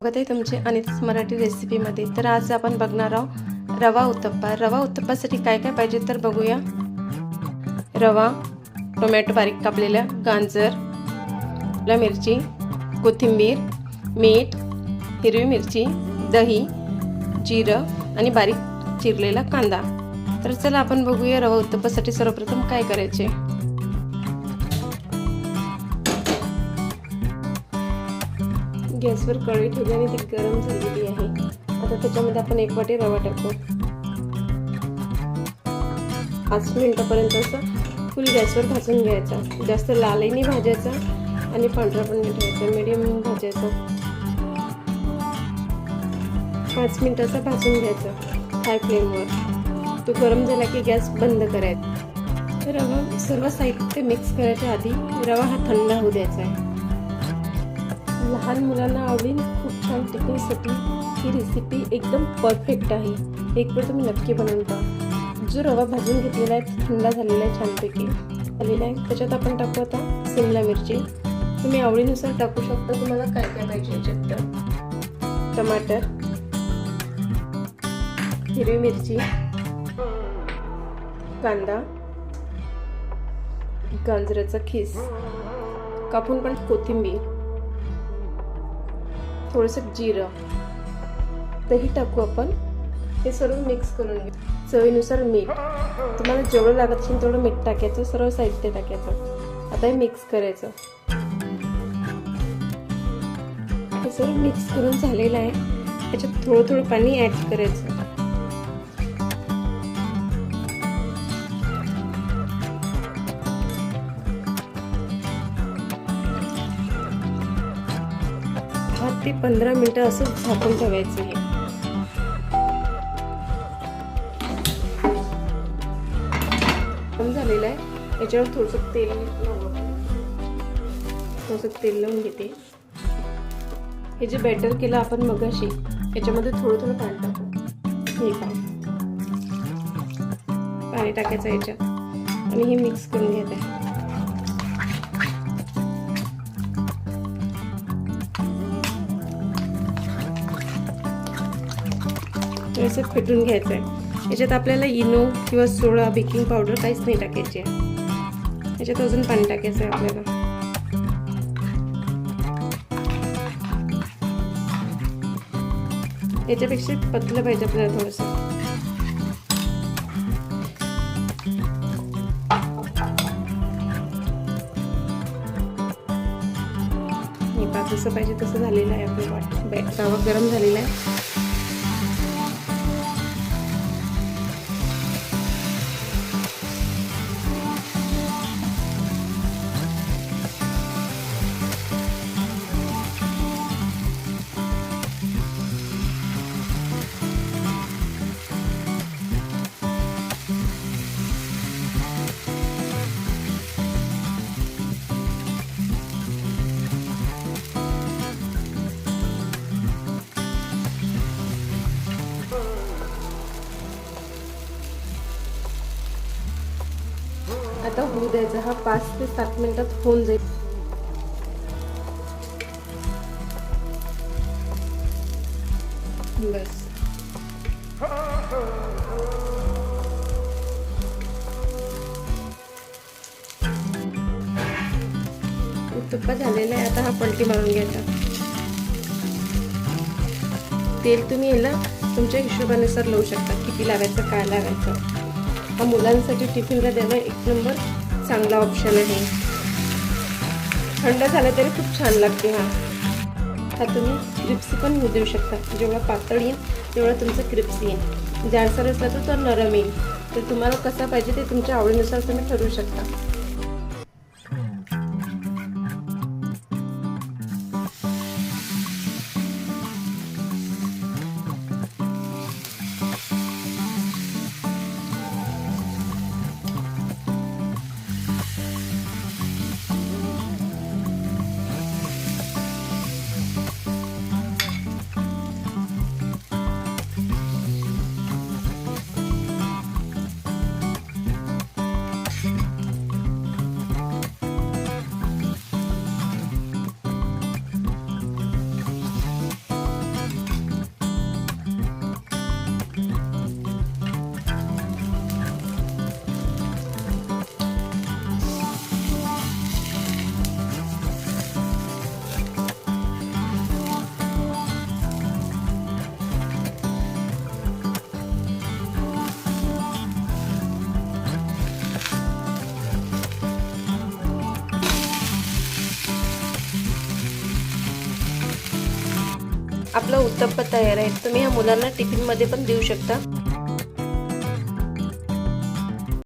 स्वागत आहे तुमचे अनिता's मराठी रेसिपीमध्ये। तर आज आपण बघणार आहोत रवा उत्तप्पा। रवा उत्तप्पासाठी काय काय पाहिजे तर बघूया। रवा, टोमॅटो बारीक कापलेला, गाजर, मिरची, कोथिंबीर, मीठ, हिरवी मिरची, दही, जिरं आणि बारीक चिरलेला कांदा। तर चला आपण बघूया रवा उत्तप्पासाठी सर्वप्रथम काय करायचे। गॅसवर कढई ठेवली आणि ती गरम झालेली आहे। आता त्याच्यामध्ये आपण 1 वाटी रवा टाकू। 5 मिनिटापर्यंत असं फुल गॅसवर भाजून घ्यायचा। जास्त लालही नाही भाजायचा आणि पांढरा पण नाही ठेवायचा, मीडियम भाजायचा। 5 मिनिटाचा भाजून घ्यायचा हाय फ्लेमवर। तो गरम झाला की गॅस बंद करायचा। रवा सर्व साहित्य मिक्स करायच्या आधी रवा हा थंड होऊ द्यायचा आहे। लहान मुलांना आवडेल, खूप छान टिफिनसाठी ही रेसिपी एकदम परफेक्ट आहे। एक वेळ तुम्ही नक्की बनवून पहा। जो रवा भाजून घेतलेला आहे थंड झालेला आहे, छानपैकी झालेला आहे। त्याच्यात आपण टाकू आता शिमला मिरची। तुम्ही आवडीनुसार टाकू शकता, तुम्हाला काय काय पाहिजे याच्यात तर। टमाटर, हिरवी मिरची, कांदा, गाजराचा खीस कापून, पण कोथिंबीर, थोडंसं जिरं, दही टाकू आपण। हे सर्व मिक्स करून घेऊ। चवीनुसार मीठ, तुम्हाला जेवढं लागत असेल तेवढं मीठ टाकायचं, सर्व साहित्य टाकायचं। आता हे मिक्स करायचं। हे सर्व मिक्स करून झालेलं आहे। त्याच्यात थोडं थोडं पाणी ॲड करायचं। ते 15 मिनिटं असं झाकून ठेवायचं। हे कम झालेलं आहे। याच्यावर थोडंसं तेल लावून घेते। हे जे बॅटर केलं आपण मगाशी, याच्यामध्ये थोडं थोडं पाणी टाकू। हे पाणी टाकायचं याच्यात आणि हे मिक्स करून घ्यायचं। असं फेटून घ्यायचं आहे। याच्यात आपल्याला इनो किंवा सोडा, बेकिंग पावडर काहीच नाही टाकायचे। याच्यात अजून पाणी टाकायचं आहे आपल्याला। याच्यापेक्षा पतलं पाहिजे आपल्याला थोडंसं। हे जसं पाहिजे तसं झालेलं आहे आपलं। तवा गरम झालेला आहे। आता होऊ द्यायचा। हा 5 ते 7 मिनिटात होऊन जाईल। बस उत्तप्पा झालेला आहे। आता हा पलटी मारून घ्यायचा। तेल तुम्ही याला तुमच्या हिशोबानुसार लावू शकता, किती लावायचं, काय लावायचं। हा मुलांसाठी टिफिनला द्यायला 1 नंबर चांगला ऑप्शन आहे। थंड झाला तरी खूप छान लागते। हा तुम्ही क्रिप्सी पण होऊ देऊ शकता। जेवढा पातळ येईल तेवढा तुमचा क्रिप्सी येईल। जाडसर असला तर तो नरम येईल। तर तुम्हाला कसा पाहिजे ते तुमच्या आवडीनुसार तुम्ही ठरवू शकता। आपला उत्तप्पा तयार आहे. तुम्ही ह्या मुलांना टिफिनमध्ये पण देऊ शकता.